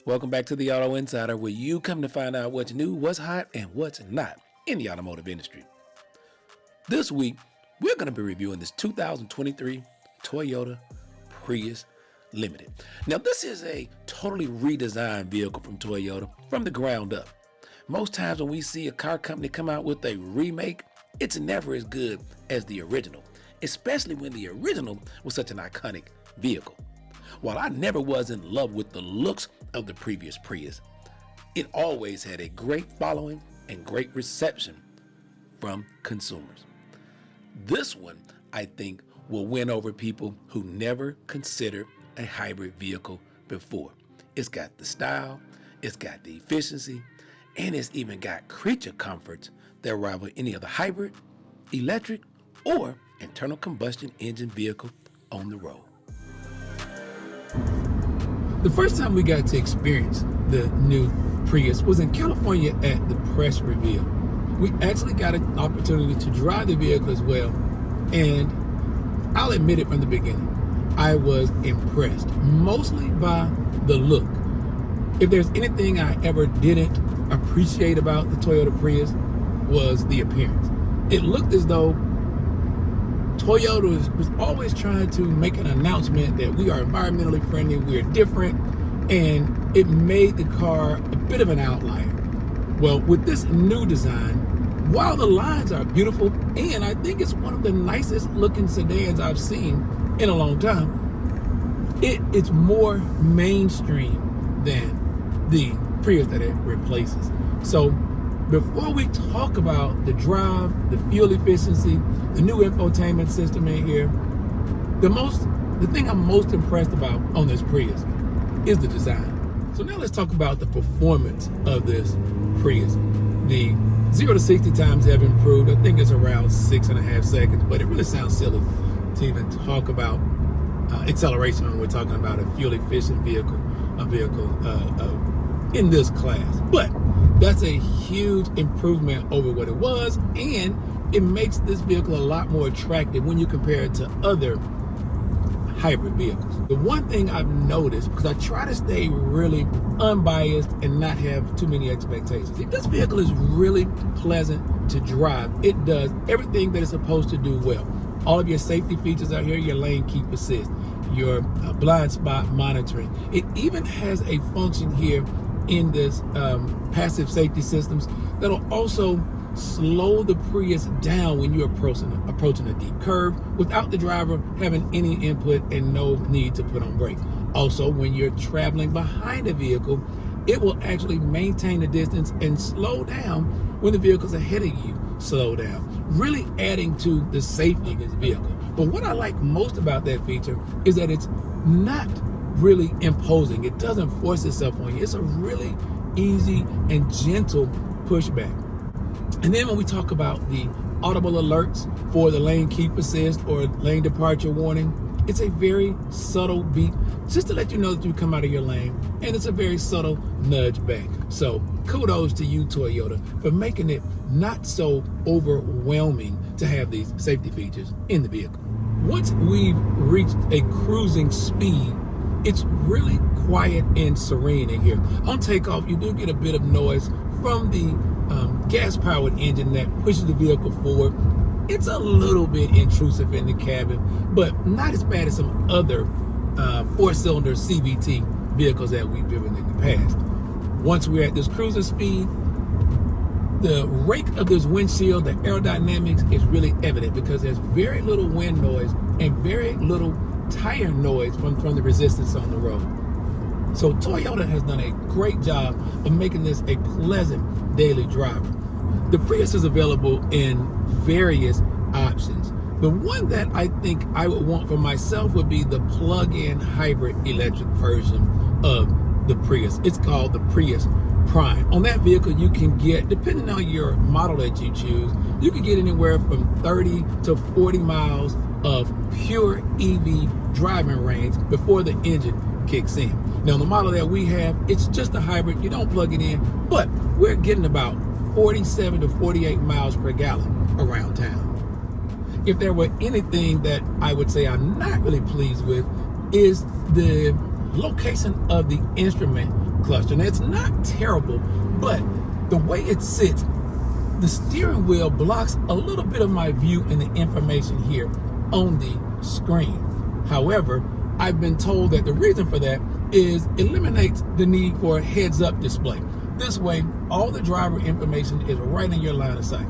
Welcome back to the Auto Insider, where you come to find out what's new, what's hot, and what's not in the automotive industry. This week, we're going to be reviewing this 2023 Toyota Prius Limited. Now, this is a totally redesigned vehicle from Toyota from the ground up. Most times when we see a car company come out with a remake, it's never as good as the original, especially when the original was such an iconic vehicle. While I never was in love with the looks of the previous Prius, it always had a great following and great reception from consumers. This one, I think, will win over people who never considered a hybrid vehicle before. It's got the style, it's got the efficiency, and it's even got creature comforts that rival any other hybrid, electric, or internal combustion engine vehicle on the road. The first time we got to experience the new Prius was in California at the press reveal. We actually got an opportunity to drive the vehicle as well, and I'll admit it from the beginning, I was impressed, mostly by the look. If there's anything I ever didn't appreciate about the Toyota Prius was the appearance. It looked as though Toyota was always trying to make an announcement that we are environmentally friendly, we're different, and it made the car a bit of an outlier. Well, with this new design, while the lines are beautiful, and I think it's one of the nicest looking sedans I've seen in a long time, it's more mainstream than the Prius that it replaces. So before we talk about the drive, the fuel efficiency, the new infotainment system in here, the thing I'm most impressed about on this Prius is the design. So now let's talk about the performance of this Prius. The 0 to 60 times have improved. I think it's around 6.5 seconds, but it really sounds silly to even talk about acceleration when we're talking about a fuel efficient vehicle, in this class. But that's a huge improvement over what it was, and it makes this vehicle a lot more attractive when you compare it to other hybrid vehicles. The one thing I've noticed, because I try to stay really unbiased and not have too many expectations, if this vehicle is really pleasant to drive, it does everything that it's supposed to do well. All of your safety features are here, your lane keep assist, your blind spot monitoring. It even has a function here in this passive safety systems that'll also slow the Prius down when you're approaching a deep curve without the driver having any input and no need to put on brakes. Also, when you're traveling behind a vehicle, it will actually maintain the distance and slow down when the vehicle's ahead of you. Slow down, really adding to the safety of this vehicle. But what I like most about that feature is that it's not really imposing. It doesn't force itself on you. It's a really easy and gentle pushback. And then when we talk about the audible alerts for the lane keep assist or lane departure warning, it's a very subtle beep just to let you know that you come out of your lane, and it's a very subtle nudge back. So kudos to you, Toyota, for making it not so overwhelming to have these safety features in the vehicle. Once we've reached a cruising speed, it's really quiet and serene in here. On takeoff, you do get a bit of noise from the gas-powered engine that pushes the vehicle forward. It's a little bit intrusive in the cabin, but not as bad as some other four-cylinder CVT vehicles that we've driven in the past. Once we're at this cruising speed, the rake of this windshield, the aerodynamics is really evident because there's very little wind noise and very little tire noise from the resistance on the road. So Toyota has done a great job of making this a pleasant daily driver. The Prius is available in various options. The one that I think I would want for myself would be the plug-in hybrid electric version of the Prius. It's called the Prius Prime. On that vehicle, you can get, depending on your model that you choose, you can get anywhere from 30 to 40 miles of pure EV driving range before the engine kicks in. Now, the model that we have, it's just a hybrid. You don't plug it in, but we're getting about 47 to 48 miles per gallon around town. If there were anything that I would say I'm not really pleased with, is the location of the instrument cluster. Now, it's not terrible, but the way it sits, the steering wheel blocks a little bit of my view and the information here on the screen. However, I've been told that the reason for that is eliminates the need for a heads-up display. This way, all the driver information is right in your line of sight.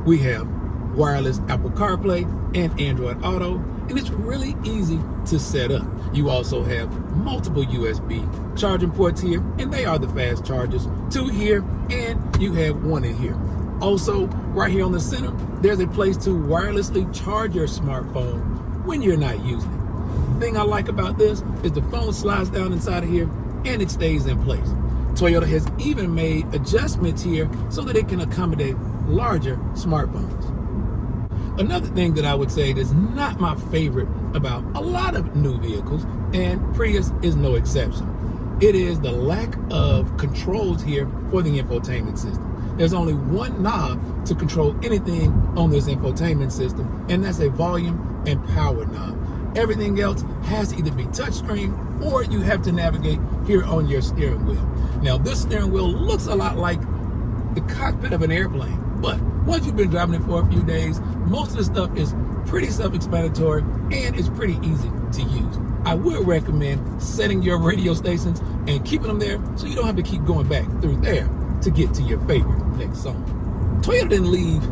We have wireless Apple CarPlay and Android Auto, and it's really easy to set up. You also have multiple USB charging ports here, and they are the fast chargers. 2 here, and you have 1 in here. Also, right here on the center, there's a place to wirelessly charge your smartphone when you're not using it. The thing I like about this is the phone slides down inside of here and it stays in place. Toyota has even made adjustments here so that it can accommodate larger smartphones. Another thing that I would say that's not my favorite about a lot of new vehicles, and Prius is no exception, it is the lack of controls here for the infotainment system. There's only one knob to control anything on this infotainment system, and that's a volume and power knob. Everything else has to either be touchscreen or you have to navigate here on your steering wheel. Now, this steering wheel looks a lot like the cockpit of an airplane, but once you've been driving it for a few days, most of the stuff is pretty self-explanatory and it's pretty easy to use. I would recommend setting your radio stations and keeping them there so you don't have to keep going back through there to get to your favorite next song. Toyota didn't leave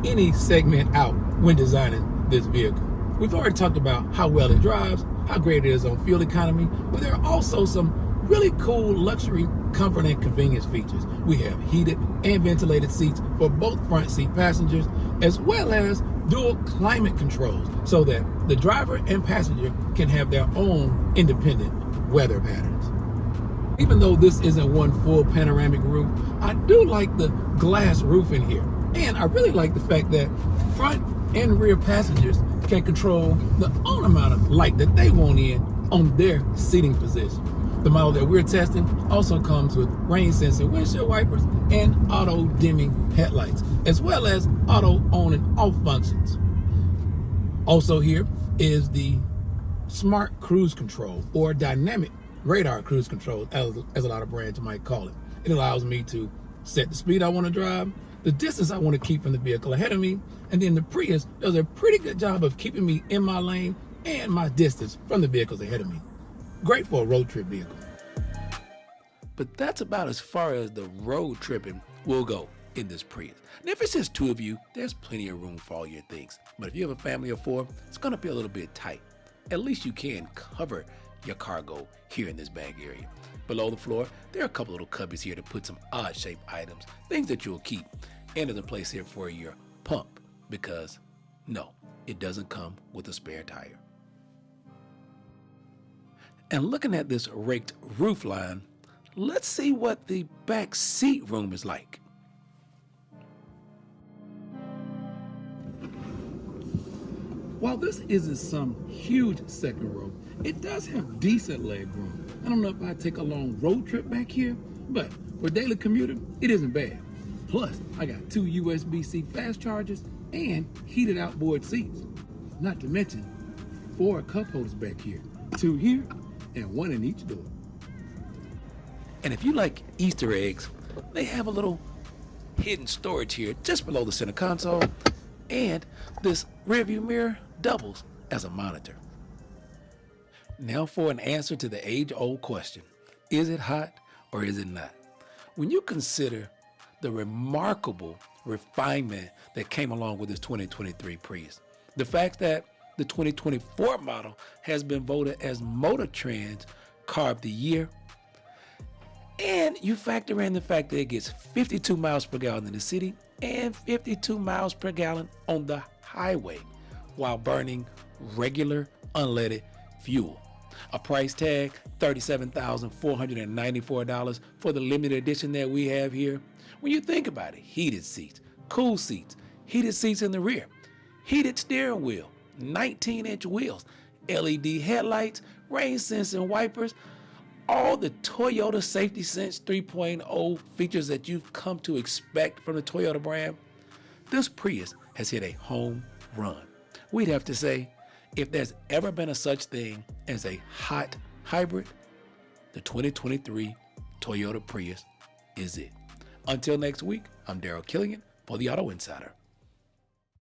any segment out when designing this vehicle. We've already talked about how well it drives, how great it is on fuel economy, but there are also some really cool luxury comfort and convenience features. We have heated and ventilated seats for both front seat passengers, as well as dual climate controls so that the driver and passenger can have their own independent weather patterns. Even though this isn't one full panoramic roof, I do like the glass roof in here. And I really like the fact that front and rear passengers can control the own amount of light that they want in on their seating position. The model that we're testing also comes with rain sensing windshield wipers and auto dimming headlights, as well as auto on and off functions. Also here is the smart cruise control, or dynamic radar cruise control, as a lot of brands might call it. It allows me to set the speed I want to drive, the distance I want to keep from the vehicle ahead of me, and then the Prius does a pretty good job of keeping me in my lane and my distance from the vehicles ahead of me. Great for a road trip vehicle. But that's about as far as the road tripping will go in this Prius. And if it's just 2 of you, there's plenty of room for all your things. But if you have a family of 4, it's gonna be a little bit tight. At least you can cover your cargo here in this bag area. Below the floor, there are a couple little cubbies here to put some odd shaped items, things that you'll keep. And there's a place here for your pump, because no, it doesn't come with a spare tire. And looking at this raked roof line, let's see what the back seat room is like. While this isn't some huge second row, it does have decent leg room. I don't know if I'd take a long road trip back here, but for daily commuter, it isn't bad. Plus, I got 2 USB-C fast chargers and heated outboard seats. Not to mention 4 cup holders back here, 2 here and 1 in each door. And if you like Easter eggs, they have a little hidden storage here just below the center console, and this rearview mirror doubles as a monitor. Now for an answer to the age-old question, is it hot or is it not? When you consider the remarkable refinement that came along with this 2023 Prius, the fact that the 2024 model has been voted as Motor Trend's Car of the Year, and you factor in the fact that it gets 52 miles per gallon in the city and 52 miles per gallon on the highway while burning regular unleaded fuel. A price tag, $37,494 for the limited edition that we have here. When you think about it, heated seats, cool seats, heated seats in the rear, heated steering wheel, 19-inch wheels, LED headlights, rain sensing wipers, all the Toyota Safety Sense 3.0 features that you've come to expect from the Toyota brand. This Prius has hit a home run. We'd have to say, if there's ever been a such thing as a hot hybrid, the 2023 Toyota Prius is it. Until next week, I'm Daryl Killian for the Auto Insider.